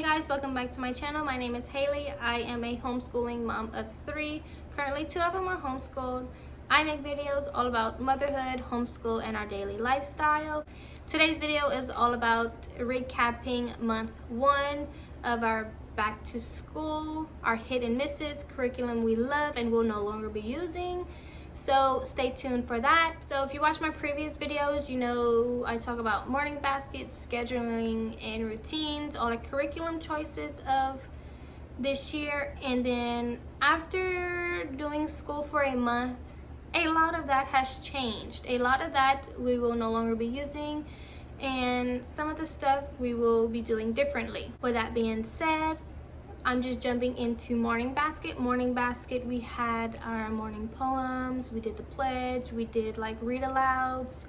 guys, welcome back to my channel. My name is Hailey. I am a homeschooling mom of 3. Currently 2 of them are homeschooled. I make videos all about motherhood, homeschool, and our daily lifestyle. Today's video is all about recapping month 1 of our back to school, our hit and misses, curriculum we love and will no longer be using. So stay tuned for that. So if you watch my previous videos, you know I talk about morning baskets, scheduling and routines, all the curriculum choices of this year. And then after doing school for a month, a lot of that has changed. A lot of that we will no longer be using, and some of the stuff we will be doing differently. With that being said, I'm just jumping into morning basket. Morning basket, we had our morning poems, we did the pledge, we did like read alouds.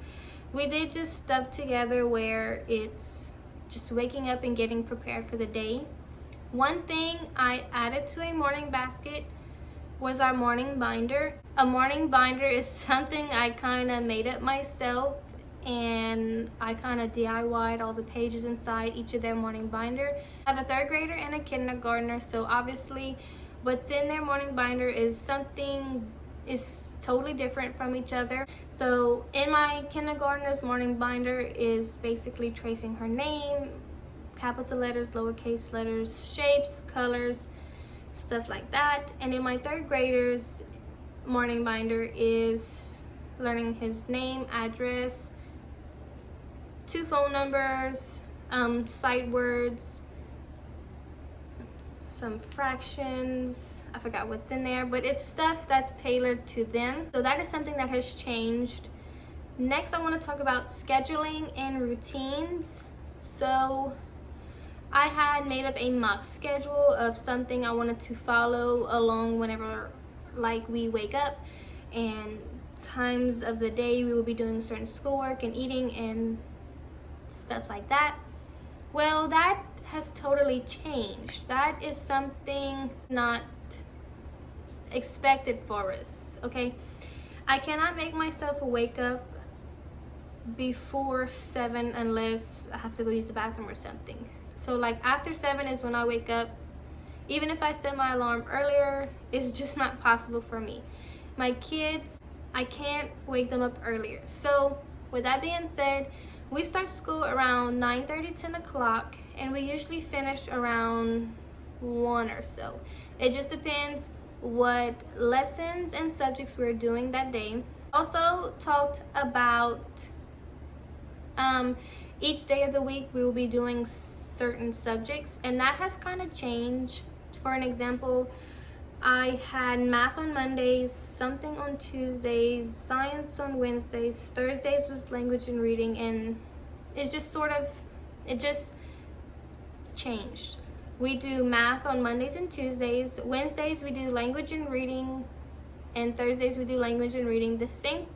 We did just stuff together where it's just waking up and getting prepared for the day. One thing I added to a morning basket was our morning binder. A morning binder is something I kind of made up myself, and I kind of DIY'd all the pages inside each of their morning binder. I have a 3rd grader and a kindergartner, so obviously what's in their morning binder is totally different from each other. So in my kindergartner's morning binder is basically tracing her name, capital letters, lowercase letters, shapes, colors, stuff like that. And in my 3rd grader's morning binder is learning his name, address, 2 phone numbers, sight words, some fractions. I forgot what's in there, but it's stuff that's tailored to them. So that is something that has changed. Next, I want to talk about scheduling and routines. So I had made up a mock schedule of something I wanted to follow along whenever like we wake up, and times of the day we will be doing certain schoolwork and eating and stuff like that. Well, that has totally changed. That is something not expected for us, okay? I cannot make myself wake up before 7 unless I have to go use the bathroom or something. So like after 7 is when I wake up. Even if I set my alarm earlier, it's just not possible for me. My kids, I can't wake them up earlier. So with that being said, we start school around 9:30, 10 o'clock, and we usually finish around 1 or so. It just depends what lessons and subjects we're doing that day. Also talked about each day of the week we will be doing certain subjects, and that has kind of changed. For an example, I had math on Mondays, something on Tuesdays, science on Wednesdays, Thursdays was language and reading, and it just changed. We do math on Mondays and Tuesdays. Wednesdays we do language and reading, and Thursdays we do language and reading the same.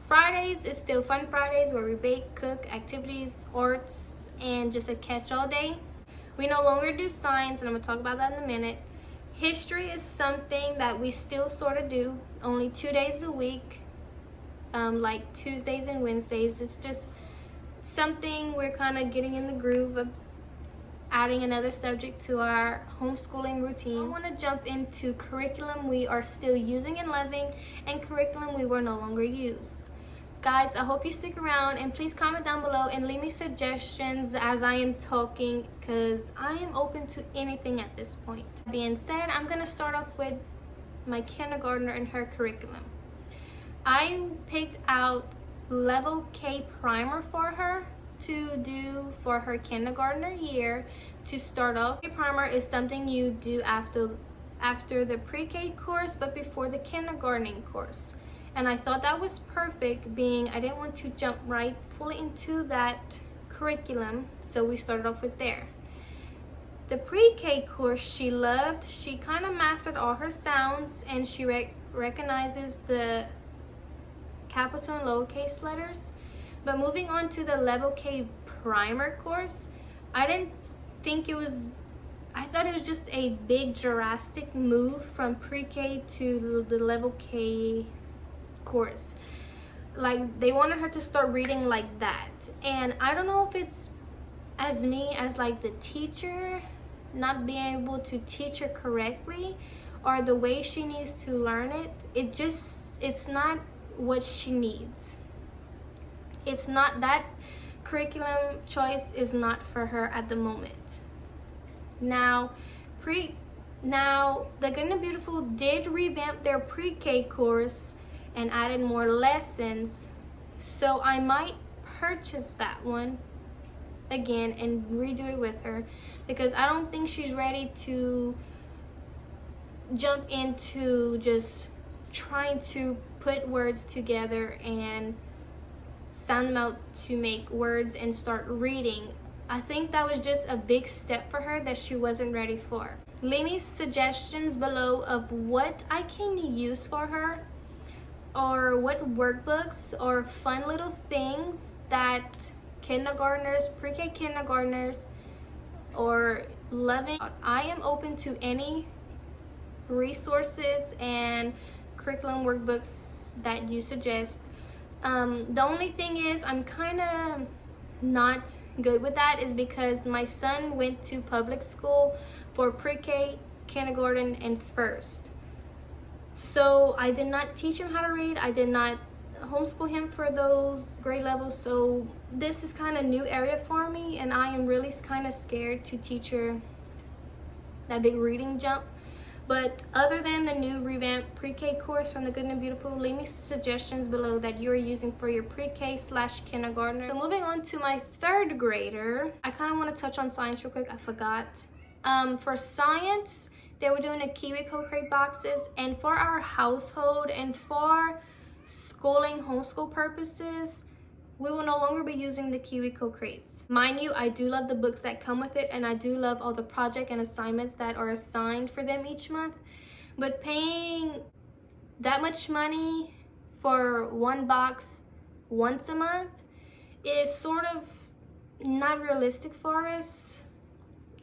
Fridays is still Fun Fridays, where we bake, cook, activities, arts, and just a catch-all day. We no longer do science, and I'm going to talk about that in a minute. History is something that we still sort of do, only 2 days a week, like Tuesdays and Wednesdays. It's just something we're kind of getting in the groove of adding another subject to our homeschooling routine. I want to jump into curriculum we are still using and loving, and curriculum we will no longer use. Guys, I hope you stick around, and please comment down below and leave me suggestions as I am talking, because I am open to anything at this point. That being said, I'm going to start off with my kindergartner and her curriculum. I picked out level K primer for her to do for her kindergartner year. To start off, primer is something you do after the pre-K course but before the kindergartning course. And I thought that was perfect, being I didn't want to jump right fully into that curriculum, so we started off with there. The pre-K course she loved. She kind of mastered all her sounds, and she recognizes the capital and lowercase letters. But moving on to the level K primer course, I thought it was just a big drastic move from pre-K to the level K course. Like, they wanted her to start reading like that, and I don't know if it's as me, as like the teacher, not being able to teach her correctly or the way she needs to learn it, it's not what she needs. It's not, that curriculum choice is not for her at the moment. Now the Good and Beautiful did revamp their pre-K course and added more lessons, so I might purchase that one again and redo it with her, because I don't think she's ready to jump into just trying to put words together and sound them out to make words and start reading. I think that was just a big step for her that she wasn't ready for. Leave me suggestions below of what I can use for her, or what workbooks or fun little things that kindergartners, pre-K kindergartners, or loving. I am open to any resources and curriculum workbooks that you suggest. The only thing is, I'm kind of not good with that, is because my son went to public school for pre-K, kindergarten, and first. So I did not teach him how to read. I did not homeschool him for those grade levels. So this is kind of new area for me, and I am really kind of scared to teach her that big reading jump. But other than the new revamped pre-K course from the Good and Beautiful, leave me suggestions below that you are using for your pre-K/kindergartner. So moving on to my third grader, I kind of want to touch on science real quick. I forgot. For science, they were doing the Kiwi Co-Crate boxes, and for our household and for schooling homeschool purposes, we will no longer be using the Kiwi Co-Crates. Mind you, I do love the books that come with it, and I do love all the project and assignments that are assigned for them each month. But paying that much money for one box once a month is sort of not realistic for us.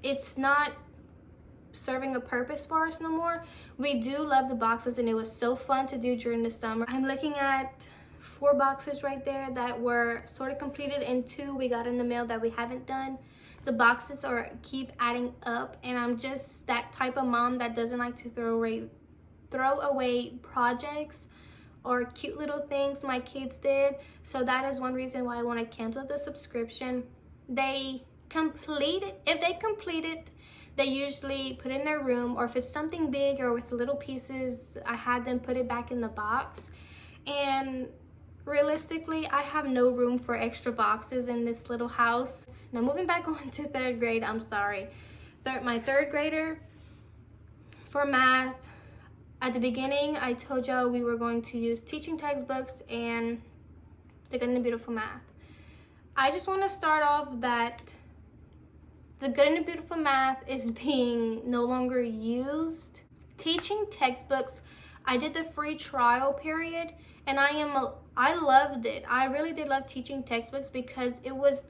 It's not serving a purpose for us no more. We do love the boxes, and it was so fun to do during the summer. I'm looking at 4 boxes right there that were sort of completed, and 2 we got in the mail that we haven't done. The boxes keep adding up, and I'm just that type of mom that doesn't like to throw away projects or cute little things my kids did. So that is one reason why I want to cancel the subscription. If they complete it, they usually put it in their room, or if it's something big or with little pieces, I had them put it back in the box. And realistically, I have no room for extra boxes in this little house. Now moving back on to 3rd grade, I'm sorry. My 3rd grader, for math, at the beginning, I told y'all we were going to use teaching textbooks and the Good and Beautiful math. I just want to start off that the Good and Beautiful math is being no longer used. Teaching textbooks, I did the free trial period, and I loved it. I really did love teaching textbooks, because it was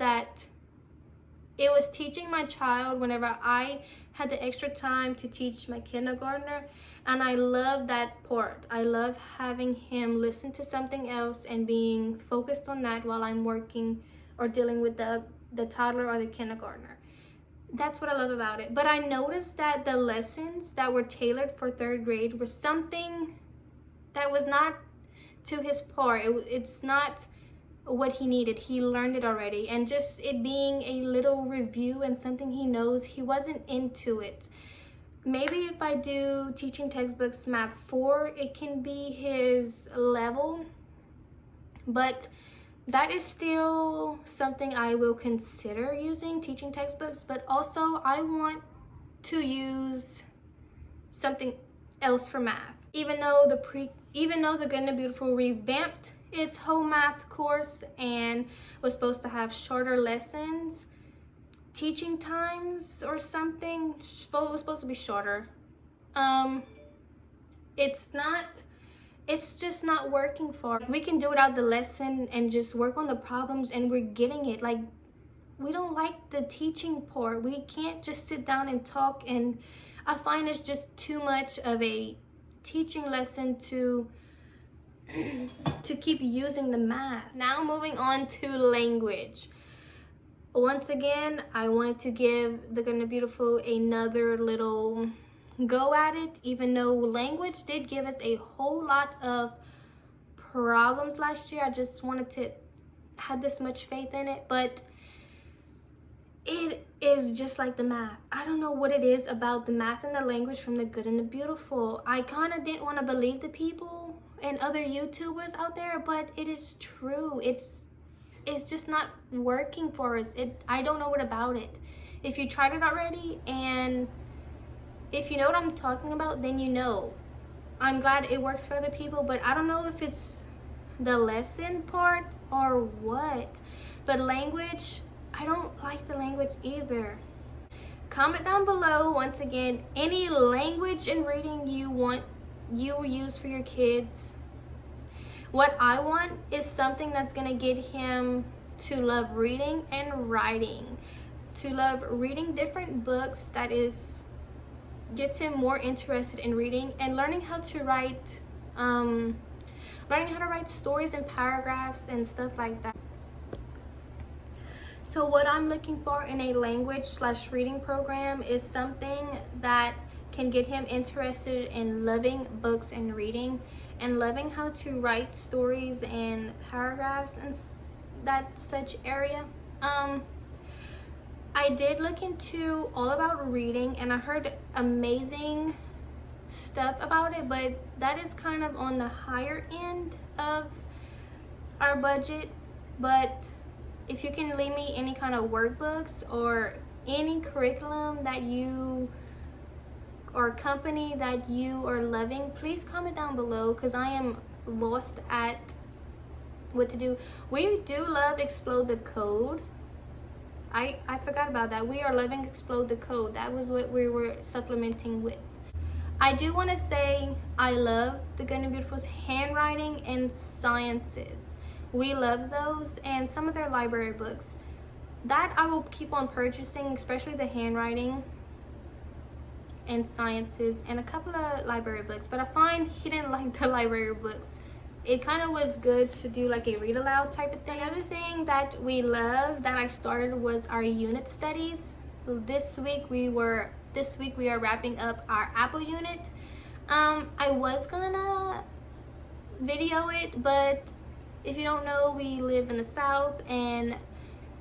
teaching my child whenever I had the extra time to teach my kindergartner, and I love that part. I love having him listen to something else and being focused on that while I'm working or dealing with the toddler or the kindergartner. That's what I love about it. But I noticed that the lessons that were tailored for 3rd grade were something that was not to his part. It's not what he needed. He learned it already, and just it being a little review and something he knows, he wasn't into it. Maybe if I do teaching textbooks math 4, it can be his level, but that is still something I will consider using, teaching textbooks. But also I want to use something else for math. Even though the Good and Beautiful revamped its whole math course and was supposed to have shorter lessons, teaching times or something, was supposed to be shorter. It's just not working for us. We can do without the lesson and just work on the problems, and we're getting it. Like, we don't like the teaching part. We can't just sit down and talk, and I find it's just too much of a teaching lesson to keep using the math. Now moving on to language. once again, I wanted to give the Good and the Beautiful another little go at it, even though language did give us a whole lot of problems last year. I just wanted to have this much faith in it, but it is just like the math. I don't know what it is about the math and the language from the Good and the Beautiful. I kind of didn't want to believe the people and other YouTubers out there, but it is true. It's just not working for us. I don't know what about it. If you tried it already, and if you know what I'm talking about, then you know. I'm glad it works for other people, but I don't know if it's the lesson part or what. But language, I don't like the language either. Comment down below, once again, any language and reading you use for your kids. What I want is something that's gonna get him to love reading and writing, to love reading different books, that is gets him more interested in reading and learning how to write stories and paragraphs and stuff like that. So what I'm looking for in a language/reading program is something that can get him interested in loving books and reading and loving how to write stories and paragraphs and that such area. I did look into all about reading and I heard amazing stuff about it, but that is kind of on the higher end of our budget. But if you can leave me any kind of workbooks or any curriculum that you or company that you are loving, please comment down below, because I am lost at what to do. We do love Explode the Code. I forgot about that. We are loving Explode the Code. That was what we were supplementing with. I do want to say I love the Good and Beautiful's handwriting and sciences. We love those and some of their library books. That I will keep on purchasing, especially the handwriting and sciences and a couple of library books. But I find he didn't like the library books. It kind of was good to do like a read aloud type of thing. Another thing that we love that I started was our unit studies. This week we are wrapping up our Apple unit. I was gonna video it, but if you don't know, we live in the South and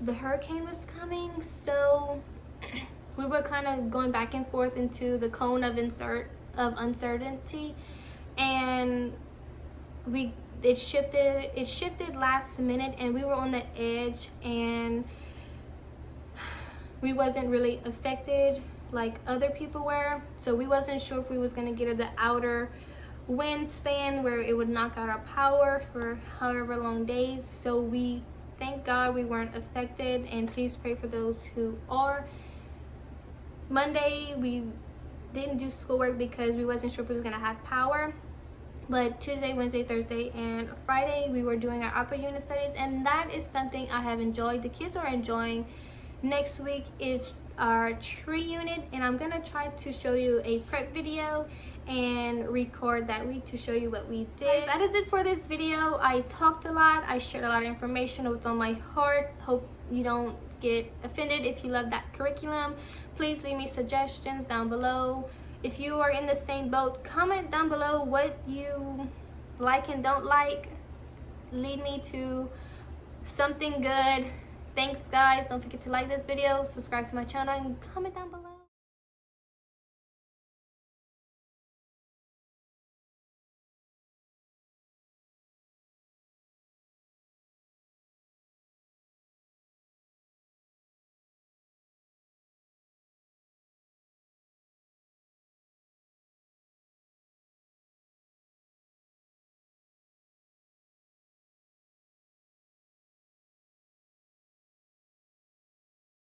the hurricane was coming, so we were kind of going back and forth into the cone of uncertainty, and it shifted last minute, and we were on the edge, and we wasn't really affected like other people were, so we wasn't sure if we was gonna get the outer wind span where it would knock out our power for however long days. So we thank God we weren't affected, and please pray for those who are. Monday we didn't do schoolwork because we wasn't sure if we was gonna have power, but Tuesday, Wednesday, Thursday, and Friday we were doing our upper unit studies, and that is something I have enjoyed. The kids are enjoying. Next week is our tree unit, and I'm gonna try to show you a prep video and record that week to show you what we did. That is it for this video. I talked a lot, I shared a lot of information, what's on my heart. Hope you don't get offended if you love that curriculum. Please leave me suggestions down below. If you are in the same boat, comment down below what you like and don't like. Lead me to something good. Thanks guys. Don't forget to like this video, subscribe to my channel, and comment down below.